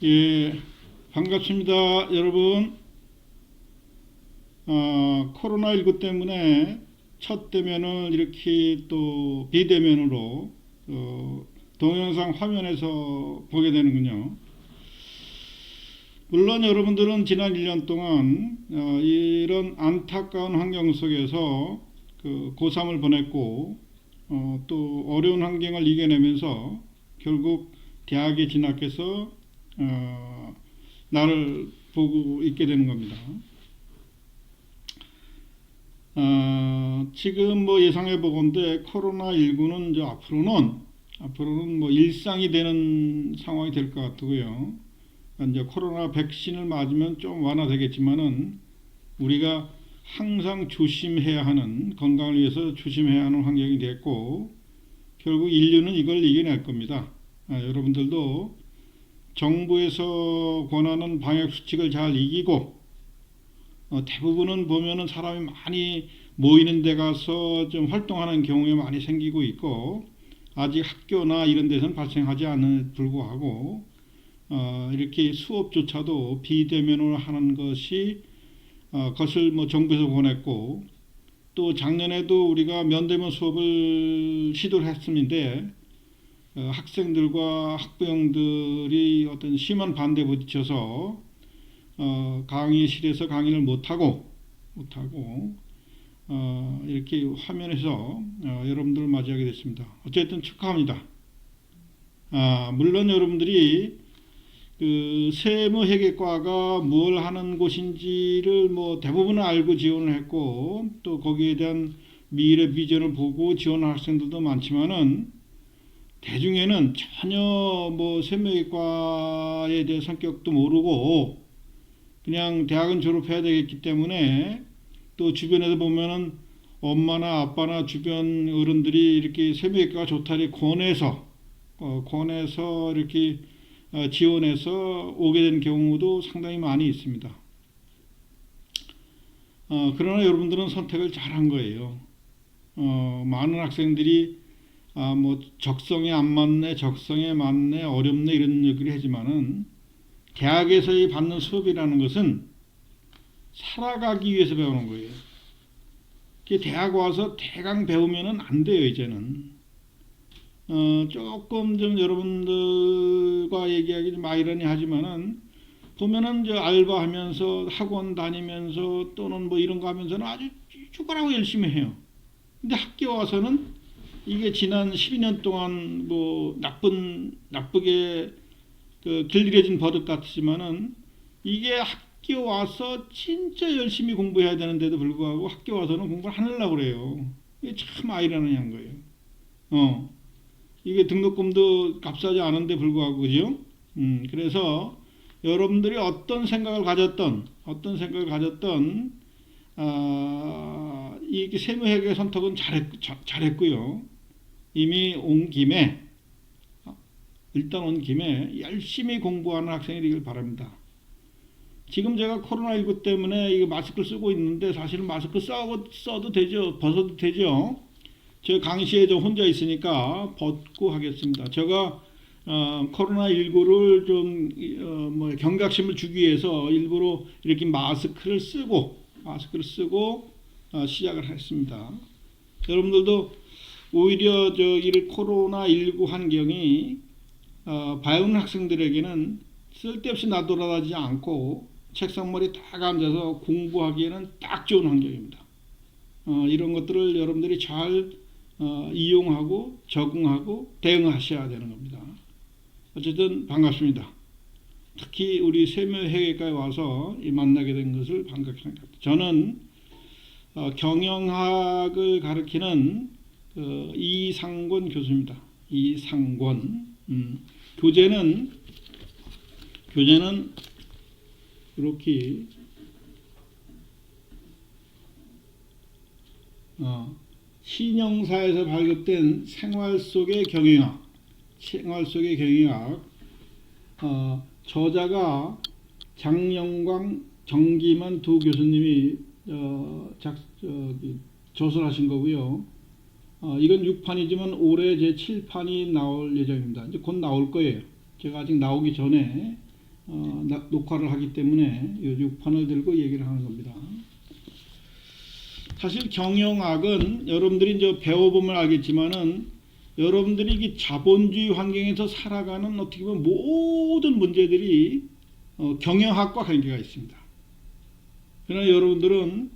예, 반갑습니다, 여러분. 코로나19 때문에 첫 대면을 이렇게 또 비대면으로 동영상 화면에서 보게 되는군요. 물론 여러분들은 지난 1년 동안 이런 안타까운 환경 속에서 고3을 보냈고 또 어려운 환경을 이겨내면서 결국 대학에 진학해서 나를 보고 있게 되는 겁니다. 지금 뭐 예상해 보건대 코로나19는 이제 앞으로는 뭐 일상이 되는 상황이 될 것 같고요. 이제 코로나 백신을 맞으면 좀 완화되겠지만은 우리가 항상 조심해야 하는, 건강을 위해서 조심해야 하는 환경이 됐고, 결국 인류는 이걸 이겨낼 겁니다. 여러분들도 정부에서 권하는 방역 수칙을 잘 이기고, 대부분은 보면은 사람이 많이 모이는 데 가서 좀 활동하는 경우에 많이 생기고 있고, 아직 학교나 이런 데서는 발생하지 않은 불구하고 이렇게 수업조차도 비대면으로 하는 것을 뭐 정부에서 권했고, 또 작년에도 우리가 면대면 수업을 시도를 했었는데 학생들과 학부형들이 어떤 심한 반대에 부딪혀서 강의실에서 강의를 못하고 이렇게 화면에서 여러분들을 맞이하게 됐습니다. 어쨌든 축하합니다. 물론 여러분들이 그 세무회계과가 뭘 하는 곳인지를 뭐 대부분은 알고 지원을 했고, 또 거기에 대한 미래 비전을 보고 지원한 학생들도 많지만은 대중에는 전혀 뭐 세무회계과에 대해 성격도 모르고 그냥 대학은 졸업해야 되겠기 때문에, 또 주변에서 보면은 엄마나 아빠나 주변 어른들이 이렇게 세무회계가 좋다리 권해서 이렇게 지원해서 오게 된 경우도 상당히 많이 있습니다. 그러나 여러분들은 선택을 잘한 거예요. 많은 학생들이 뭐 적성에 안 맞네, 적성에 맞네, 어렵네 이런 얘기를 하지만은 대학에서 받는 수업이라는 것은 살아가기 위해서 배우는 거예요. 대학 와서 대강 배우면은 안 돼요, 이제는. 조금 좀 여러분들과 얘기하기 좀 아이러니하지만은 보면은 저 알바하면서 학원 다니면서 또는 뭐 이런 거 하면서는 아주 죽어라고 열심히 해요. 근데 학교 와서는 이게 지난 12년 동안 뭐 나쁘게 길들여진 버릇 같지만은 이게 학교 와서 진짜 열심히 공부해야 되는데도 불구하고 학교 와서는 공부를 안 하려고 그래요. 이게 참 아이러니한 거예요. 이게 등록금도 값싸지 않은데 불구하고, 그죠? 그래서 여러분들이 어떤 생각을 가졌던, 이 세무회계 선택은 잘했고요. 이미 일단 온 김에 열심히 공부하는 학생이 되길 바랍니다. 지금 제가 코로나19 때문에 이거 마스크를 쓰고 있는데 사실은 마스크 써도 되죠. 벗어도 되죠. 저 강의실에 저 혼자 있으니까 벗고 하겠습니다. 제가 코로나19를 좀 경각심을 주기 위해서 일부러 이렇게 마스크를 쓰고 시작을 했습니다. 여러분들도 오히려 이 코로나19 환경이 배우는 학생들에게는 쓸데없이 나돌아다니지 않고 책상머리 딱 앉아서 공부하기에는 딱 좋은 환경입니다. 이런 것들을 여러분들이 잘 이용하고 적응하고 대응하셔야 되는 겁니다. 어쨌든 반갑습니다. 특히 우리 세무회계과에 와서 만나게 된 것을 반갑게 생각합니다. 저는 경영학을 가르치는 이상권 교수입니다. 이상권. 교재는 이렇게 신영사에서 발급된 생활 속의 경영학, 저자가 장영광, 정기만 두 교수님이 저술하신 거고요. 이건 6판이지만 올해 제 7판이 나올 예정입니다. 이제 곧 나올 거예요. 제가 아직 나오기 전에 녹화를 하기 때문에 이 6판을 들고 얘기를 하는 겁니다. 사실 경영학은 여러분들이 이제 배워보면 알겠지만은 여러분들이 이 자본주의 환경에서 살아가는 어떻게 보면 모든 문제들이 경영학과 관계가 있습니다. 그러나 여러분들은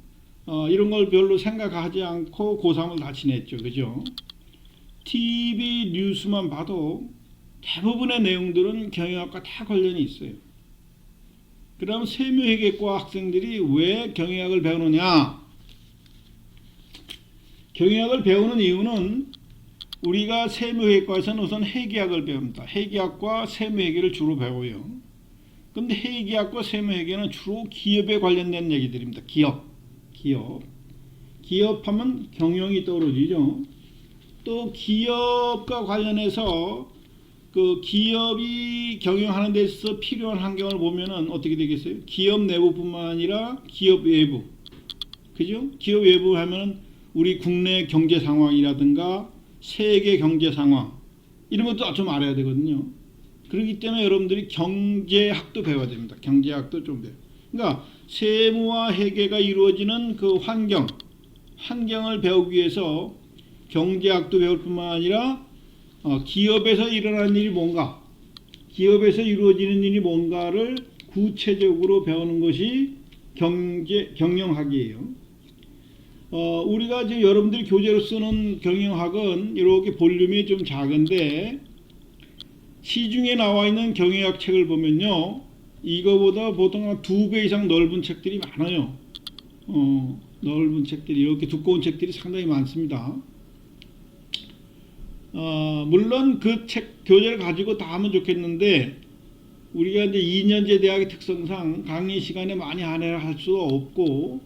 이런 걸 별로 생각하지 않고 고3을 다 지냈죠. 그죠? TV 뉴스만 봐도 대부분의 내용들은 경영학과 다 관련이 있어요. 그럼 세무회계과 학생들이 왜 경영학을 배우느냐? 경영학을 배우는 이유는 우리가 세무회계과에서는 우선 회계학을 배웁니다. 회계학과 세무회계를 주로 배워요. 근데 회계학과 세무회계는 주로 기업에 관련된 얘기들입니다. 기업하면 경영이 떨어지죠. 또 기업과 관련해서 그 기업이 경영하는 데 있어서 필요한 환경을 보면은 어떻게 되겠어요? 기업 내부뿐만 아니라 기업 외부. 그죠? 기업 외부 하면은 우리 국내 경제 상황이라든가 세계 경제 상황 이런 것도 좀 알아야 되거든요. 그렇기 때문에 여러분들이 경제학도 배워야 됩니다. 경제학도 좀 배워요. 그러니까 세무와 회계가 이루어지는 그 환경을 배우기 위해서 경제학도 배울 뿐만 아니라 기업에서 일어나는 일이 뭔가, 기업에서 이루어지는 일이 뭔가를 구체적으로 배우는 것이 경영학이에요. 우리가 지금 여러분들이 교재로 쓰는 경영학은 이렇게 볼륨이 좀 작은데 시중에 나와 있는 경영학 책을 보면요, 이거보다 보통 한 2배 이상 넓은 책들이 많아요. 넓은 책들이, 이렇게 두꺼운 책들이 상당히 많습니다. 물론 그 책 교재를 가지고 다 하면 좋겠는데 우리가 이제 2년제 대학의 특성상 강의 시간에 많이 안해를 할 수가 없고,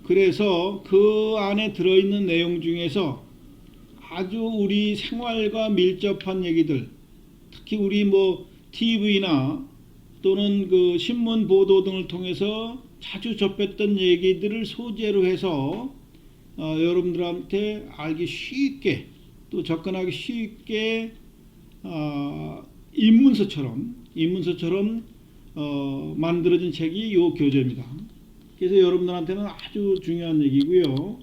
그래서 그 안에 들어있는 내용 중에서 아주 우리 생활과 밀접한 얘기들, 특히 우리 뭐 TV나 또는 그 신문 보도 등을 통해서 자주 접했던 얘기들을 소재로 해서 여러분들한테 알기 쉽게, 또 접근하기 쉽게 입문서처럼 만들어진 책이 이 교재입니다. 그래서 여러분들한테는 아주 중요한 얘기고요.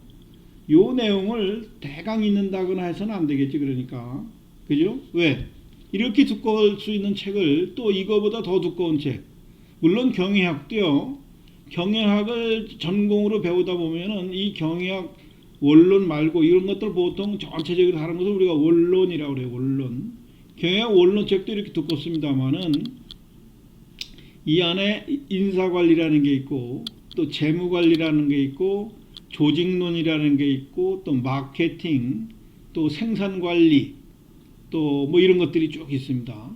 이 내용을 대강 읽는다거나 해서는 안 되겠지. 그러니까 그죠? 왜? 이렇게 두꺼울 수 있는 책을 또 이거보다 더 두꺼운 책, 물론 경영학도요, 경영학을 전공으로 배우다 보면은 이 경영학 원론 말고 이런 것들 보통 전체적으로 다른 것을 우리가 원론이라고 그래요. 원론. 경영학 원론책도 이렇게 두껍습니다만은 이 안에 인사관리라는 게 있고, 또 재무관리라는 게 있고, 조직론이라는 게 있고, 또 마케팅, 또 생산관리, 또 뭐 이런 것들이 쭉 있습니다.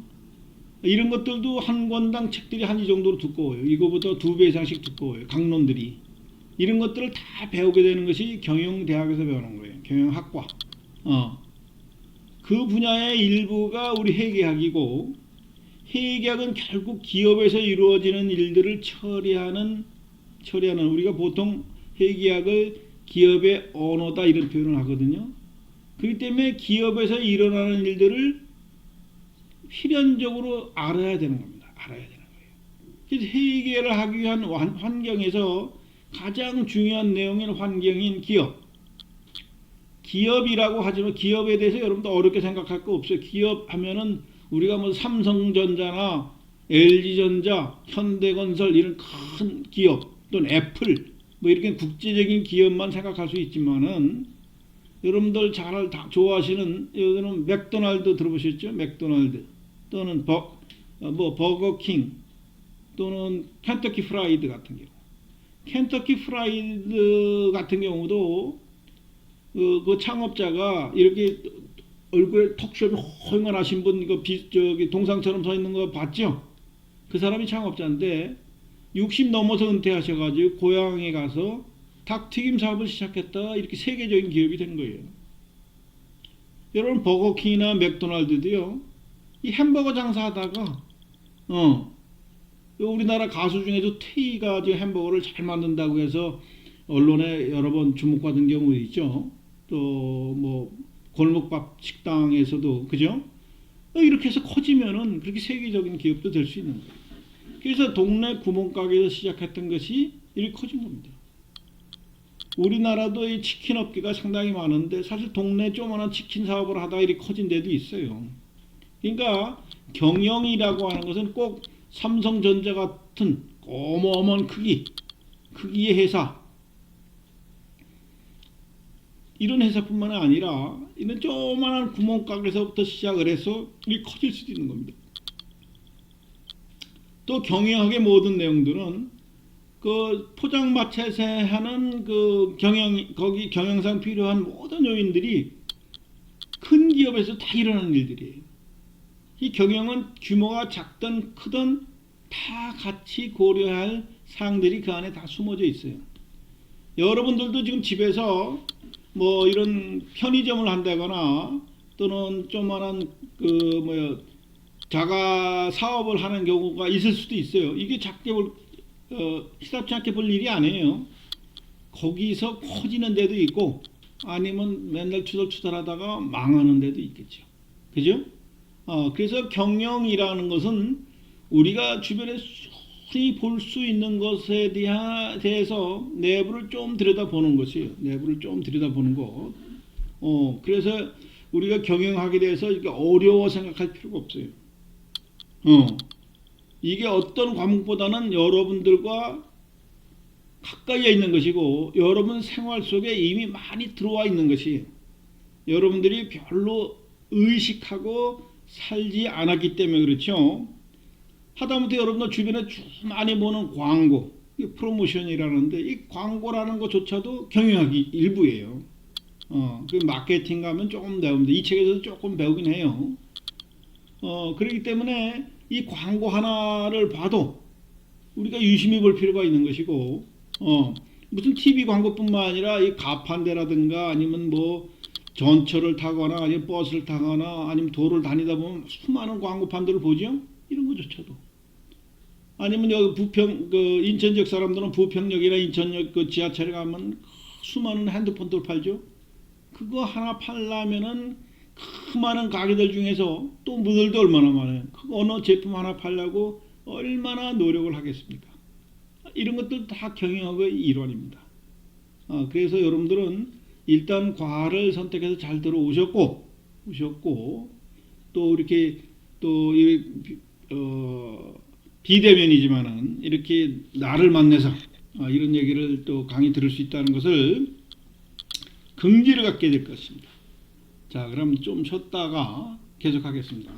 이런 것들도 한 권당 책들이 한 이 정도로 두꺼워요. 이거보다 2배 이상씩 두꺼워요. 강론들이. 이런 것들을 다 배우게 되는 것이 경영대학에서 배우는 거예요. 경영학과. 그 분야의 일부가 우리 회계학이고, 회계학은 결국 기업에서 이루어지는 일들을 처리하는 우리가 보통 회계학을 기업의 언어다 이런 표현을 하거든요. 그렇기 때문에 기업에서 일어나는 일들을 필연적으로 알아야 되는 겁니다. 알아야 되는 거예요. 그래서 회계를 하기 위한 환경에서 가장 중요한 내용인 환경인 기업이라고 하지만 기업에 대해서 여러분도 어렵게 생각할 거 없어요. 기업 하면은 우리가 뭐 삼성전자나 LG전자, 현대건설 이런 큰 기업, 또는 애플 뭐 이렇게 국제적인 기업만 생각할 수 있지만은 여러분들 잘 좋아하시는 여기는 맥도날드 들어보셨죠? 맥도날드 또는 버거킹 또는 켄터키 프라이드 같은 경우, 켄터키 프라이드 같은 경우도 그 창업자가 이렇게 얼굴에 턱쇼이 헐만하신 분, 이거 저기 동상처럼 서 있는 거 봤죠? 그 사람이 창업자인데 60 넘어서 은퇴하셔가지고 고향에 가서 닭튀김 사업을 시작했다. 이렇게 세계적인 기업이 된 거예요. 여러분 버거킹이나 맥도날드도요, 이 햄버거 장사하다가 우리나라 가수 중에도 테이가 지금 햄버거를 잘 만든다고 해서 언론에 여러 번 주목받은 경우 있죠. 또 뭐 골목밥 식당에서도 그죠? 이렇게 해서 커지면은 그렇게 세계적인 기업도 될 수 있는 거예요. 그래서 동네 구멍가게에서 시작했던 것이 이렇게 커진 겁니다. 우리나라도 이 치킨 업계가 상당히 많은데 사실 동네 조그마한 치킨 사업을 하다가 이렇게 커진 데도 있어요. 그러니까 경영이라고 하는 것은 꼭 삼성전자 같은 어마어마한 크기의 회사, 이런 회사뿐만 아니라 이런 조그마한 구멍가게에서부터 시작을 해서 이렇게 커질 수도 있는 겁니다. 또 경영학의 모든 내용들은 그 포장마차에서 하는 그 거기 경영상 필요한 모든 요인들이 큰 기업에서 다 일어나는 일들이에요. 이 경영은 규모가 작든 크든 다 같이 고려할 사항들이 그 안에 다 숨어져 있어요. 여러분들도 지금 집에서 뭐 이런 편의점을 한다거나 또는 조그만한 자가 사업을 하는 경우가 있을 수도 있어요. 이게 시답지 않게 볼 일이 아니에요. 거기서 커지는 데도 있고 아니면 맨날 투덜투덜하다가 망하는 데도 있겠죠. 그죠? 그래서 경영이라는 것은 우리가 주변에 흔히 볼 수 있는 것에 대해서 내부를 좀 들여다보는 것이에요. 내부를 좀 들여다보는 것. 그래서 우리가 경영학에 대해서 이렇게 어려워 생각할 필요가 없어요. 이게 어떤 과목보다는 여러분들과 가까이에 있는 것이고 여러분 생활 속에 이미 많이 들어와 있는 것이에요. 여러분들이 별로 의식하고 살지 않았기 때문에 그렇죠. 하다못해 여러분들 주변에 많이 보는 광고, 프로모션이라는데 이 광고라는 것조차도 경영학이 일부예요. 그 마케팅 가면 조금 배웁니다. 이 책에서도 조금 배우긴 해요. 그렇기 때문에 이 광고 하나를 봐도 우리가 유심히 볼 필요가 있는 것이고, 무슨 TV 광고뿐만 아니라 이 가판대라든가 아니면 뭐 전철을 타거나 아니면 버스를 타거나 아니면 도로를 다니다 보면 수많은 광고판들을 보죠. 이런 것조차도. 아니면 여기 인천 지역 사람들은 부평역이나 인천역 그 지하철에 가면 수많은 핸드폰들 팔죠. 그거 하나 팔려면은 그 많은 가게들 중에서 또 무들도 얼마나 많아요. 그 어느 제품 하나 팔려고 얼마나 노력을 하겠습니까? 이런 것들 다 경영학의 일환입니다. 그래서 여러분들은 일단 과를 선택해서 잘 들어오셨고 또 이렇게 비대면이지만은 이렇게 나를 만나서 이런 얘기를 또 강의 들을 수 있다는 것을 긍지를 갖게 될 것입니다. 자, 그럼 좀 쉬었다가 계속하겠습니다.